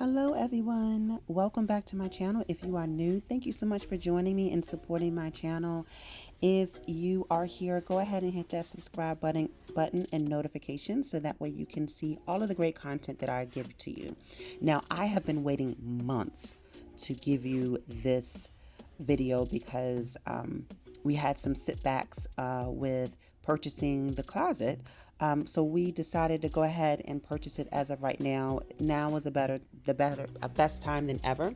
Hello everyone, welcome back to my channel. If you are new, thank you so much for joining me and supporting my channel. If you are here, go ahead and hit that subscribe button and notifications so that way you can see all of the great content that I give to you. Now, I have been waiting months to give you this video because we had some setbacks with purchasing the closet. So we decided to go ahead and purchase it as of right now. Now is a best time than ever.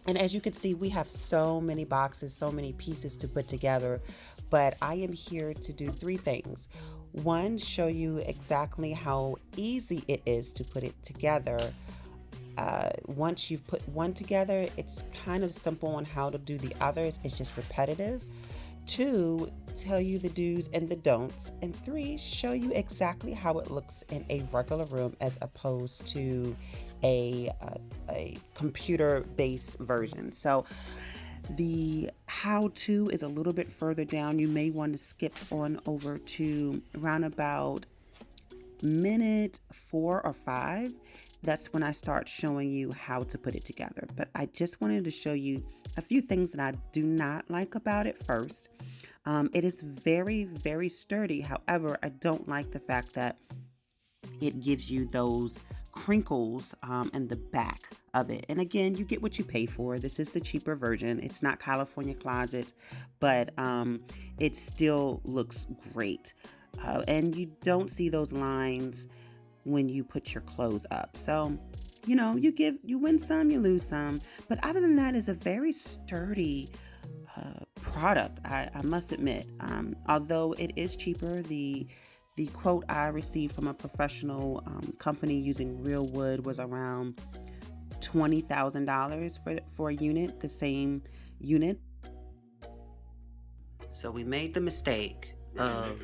And as you can see, we have so many boxes, so many pieces to put together, but I am here to do three things. One, show you exactly how easy it is to put it together. Once you've put one together, it's kind of simple on how to do the others. It's just repetitive. Two, tell you the do's and the don'ts. And three, show you exactly how it looks in a regular room as opposed to a computer-based version. So the how-to is a little bit further down. You may want to skip on over to around about minute 4 or 5. That's when I start showing you how to put it together. But I just wanted to show you a few things that I do not like about it first. It is very, very sturdy. However, I don't like the fact that it gives you those crinkles in the back of it. And again, you get what you pay for. This is the cheaper version. It's not California Closet, but it still looks great. And you don't see those lines when you put your clothes up. So, you know, you win some, you lose some. But other than that, it's a very sturdy product, I must admit. Although it is cheaper, the quote I received from a professional company using real wood was around $20,000 for a unit, the same unit. So we made the mistake of,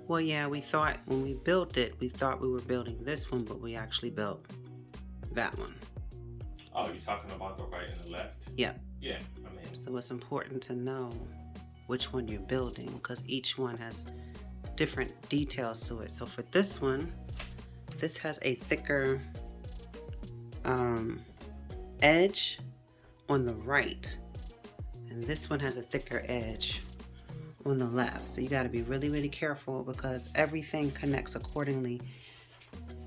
well, yeah, we thought when we built it, we thought we were building this one, but we actually built that one. Oh, you're talking about the right and the left? Yeah. Yeah, I mean. So it's important to know which one you're building because each one has different details to it. So for this one, this has a thicker edge on the right, and this one has a thicker edge on the left. So you got to be really, really careful because everything connects accordingly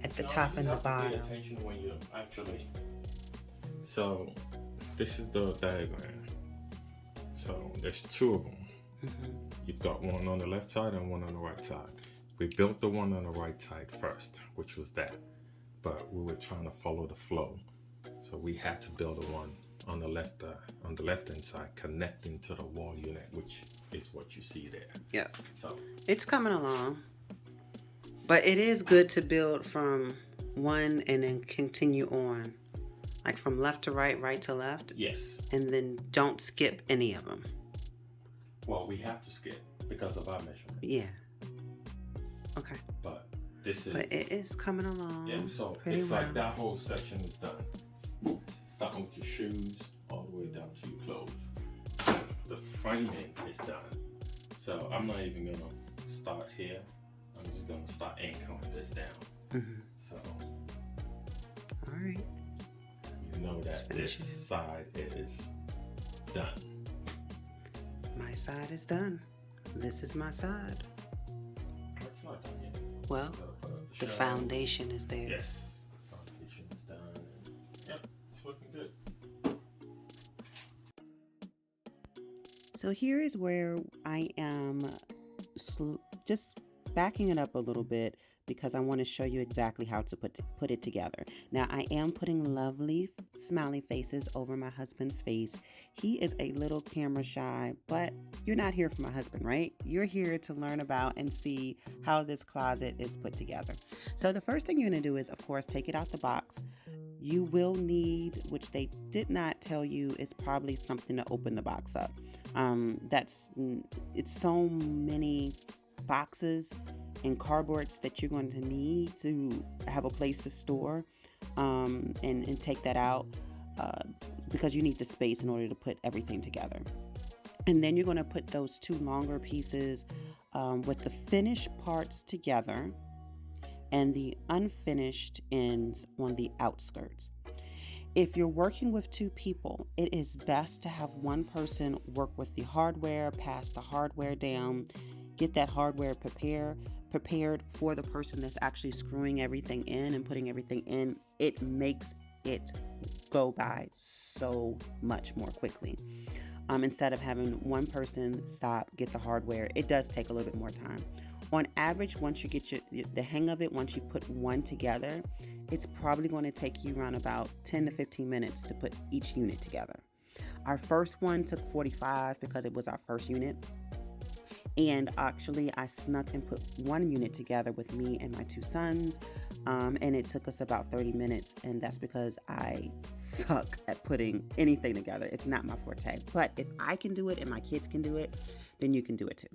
at the top and the bottom. Pay attention when you actually. So this is the diagram. So there's two of them. You've got one on the left side and one on the right side. We built the one on the right side first, which was that, but we were trying to follow the flow. So we had to build a one on the left hand side, connecting to the wall unit, which is what you see there. Yeah. So it's coming along, but it is good to build from one and then continue on, like from left to right, right to left. Yes. And then don't skip any of them. Well, we have to skip because of our measurement. Yeah. Okay. But this is. But it is coming along. Yeah. So pretty it's well. like that whole section is done. Starting with your shoes all the way down to your clothes. The framing is done. So I'm not even gonna start here. I'm just gonna start anchoring this down. So. All right. You know that this side is done. My side is done. This is my side. It's not done yet. Well, the foundation is there. Yes, the foundation is done. Yep, it's looking good. So here is where I am just backing it up a little bit because I want to show you exactly how to put it together. Now, I am putting lovely smiley faces over my husband's face. He is a little camera shy, but you're not here for my husband, right? You're here to learn about and see how this closet is put together. So the first thing you're going to do is, of course, take it out the box. You will need, which they did not tell you, is probably something to open the box up. It's so many boxes and cardboards that you're going to need to have a place to store and take that out because you need the space in order to put everything together. And then you're going to put those two longer pieces with the finished parts together and the unfinished ends on the outskirts. If you're working with two people, it is best to have one person work with the hardware, pass the hardware down, get that hardware prepared for the person that's actually screwing everything in and putting everything in. It makes it go by so much more quickly. Instead of having one person stop, get the hardware, it does take a little bit more time. On average, once you get the hang of it, once you put one together, it's probably going to take you around about 10 to 15 minutes to put each unit together. Our first one took 45 because it was our first unit. And actually, I snuck and put one unit together with me and my two sons. And it took us about 30 minutes. And that's because I suck at putting anything together. It's not my forte. But if I can do it and my kids can do it, then you can do it too.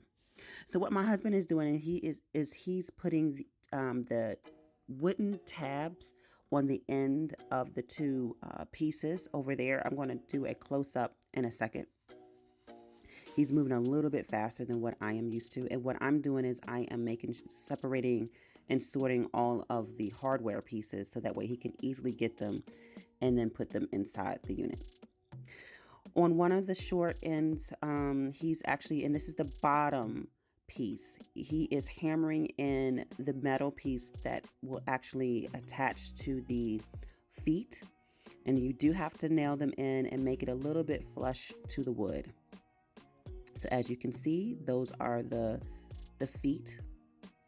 So what my husband is doing, and he's putting the wooden tabs on the end of the two pieces over there. I'm going to do a close-up in a second. He's moving a little bit faster than what I am used to. And what I'm doing is I am separating and sorting all of the hardware pieces so that way he can easily get them and then put them inside the unit. On one of the short ends, he's actually, and this is the bottom piece, he is hammering in the metal piece that will actually attach to the feet. And you do have to nail them in and make it a little bit flush to the wood. So as you can see, those are the feet,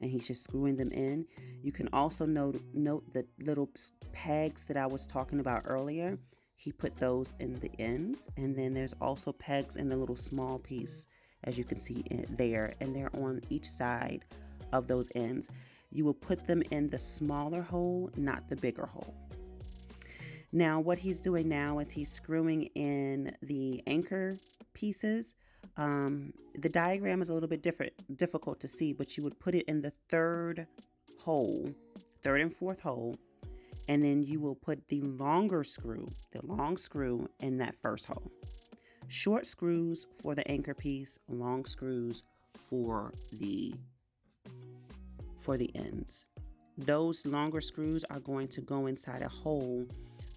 and he's just screwing them in. You can also note the little pegs that I was talking about earlier. He put those in the ends, and then there's also pegs in the little small piece, as you can see there, and they're on each side of those ends. You will put them in the smaller hole, not the bigger hole. Now, what he's doing now is he's screwing in the anchor pieces. The diagram is a little bit difficult to see, but you would put it in the third and fourth hole, and then you will put the long screw in that first hole. Short screws for the anchor piece, long screws for the ends. Those longer screws are going to go inside a hole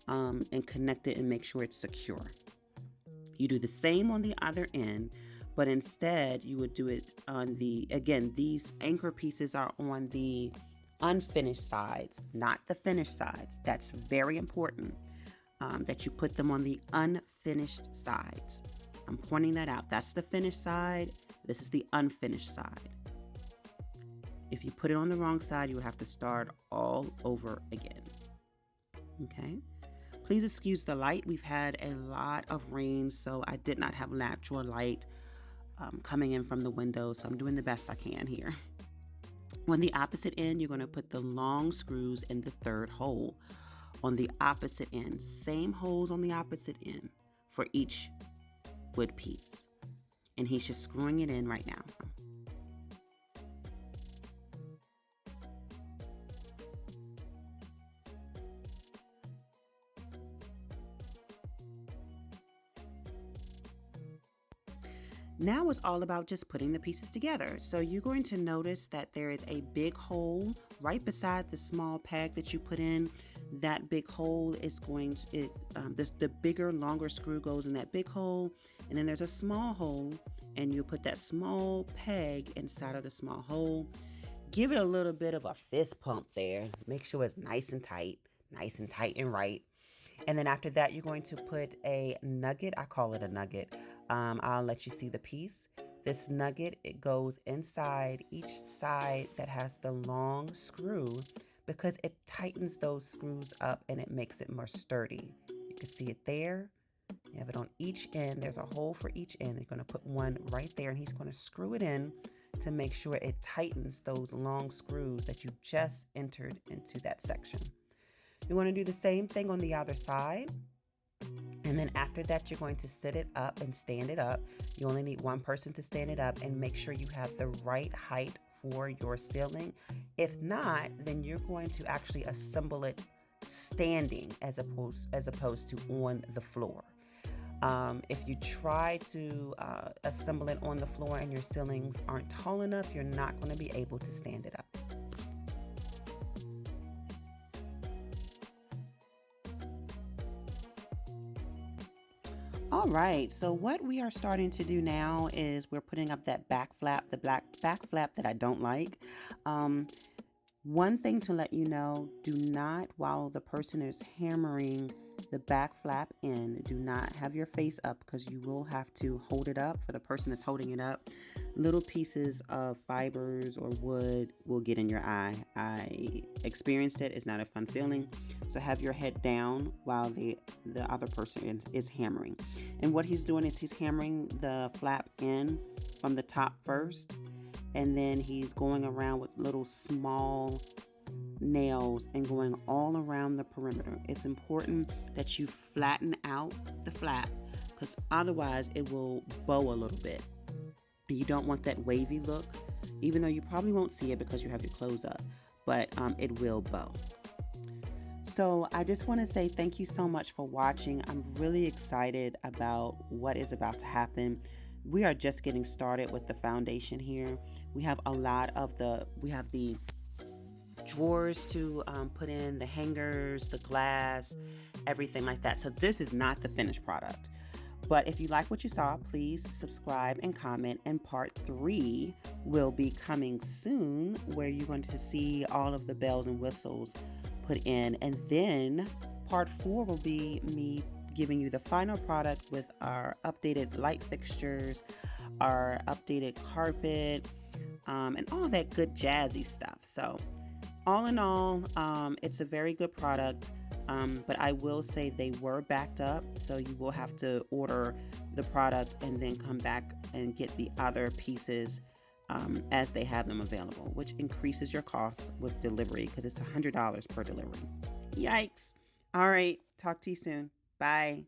and connect it and make sure it's secure. You do the same on the other end, but instead you would do it on these anchor pieces are on the unfinished sides, not the finished sides. That's very important that you put them on the unfinished sides. I'm pointing that out. That's the finished side. This is the unfinished side. If you put it on the wrong side, you would have to start all over again. Okay? Please excuse the light. We've had a lot of rain, so I did not have natural light coming in from the window, so I'm doing the best I can here. On the opposite end, you're going to put the long screws in the third hole. On the opposite end, same holes on the opposite end for each wood piece. And he's just screwing it in right now. Now it's all about just putting the pieces together. So you're going to notice that there is a big hole right beside the small peg that you put in. That big hole is the bigger, longer screw goes in that big hole. And then there's a small hole, and you put that small peg inside of the small hole. Give it a little bit of a fist pump there. Make sure it's nice and tight and right. And then after that, you're going to put a nugget. I call it a nugget. I'll let you see the piece. This nugget, it goes inside each side that has the long screw because it tightens those screws up and it makes it more sturdy. You can see it there. You have it on each end. There's a hole for each end. You're going to put one right there, and he's going to screw it in to make sure it tightens those long screws that you just entered into that section. You want to do the same thing on the other side. And then after that, you're going to sit it up and stand it up. You only need one person to stand it up, and make sure you have the right height for your ceiling. If not, then you're going to actually assemble it standing as opposed to on the floor. If you try to assemble it on the floor and your ceilings aren't tall enough, you're not going to be able to stand it up. All right, so what we are starting to do now is we're putting up that back flap, the black back flap that I don't like. Um, One thing to let you know, do not, while the person is hammering the back flap in, do not have your face up because you will have to hold it up for the person that's holding it up. Little pieces of fibers or wood will get in your eye. I experienced it. It's not a fun feeling. So have your head down while the other person is hammering. And what he's doing is he's hammering the flap in from the top first, and then he's going around with little small nails and going all around the perimeter. It's important that you flatten out the flap because otherwise it will bow a little bit. You don't want that wavy look, even though you probably won't see it because you have your clothes up, but it will bow. So I just want to say thank you so much for watching. I'm really excited about what is about to happen. We are just getting started with the foundation here. We have we have the drawers to put in, the hangers, the glass, everything like that. So this is not the finished product. But if you like what you saw, please subscribe and comment. And part 3 will be coming soon, where you're going to see all of the bells and whistles put in. And then part 4 will be me giving you the final product with our updated light fixtures, our updated carpet, and all that good jazzy stuff. So all in all, it's a very good product. But I will say they were backed up, so you will have to order the product and then come back and get the other pieces as they have them available, which increases your costs with delivery because it's $100 per delivery. Yikes. All right, talk to you soon. Bye.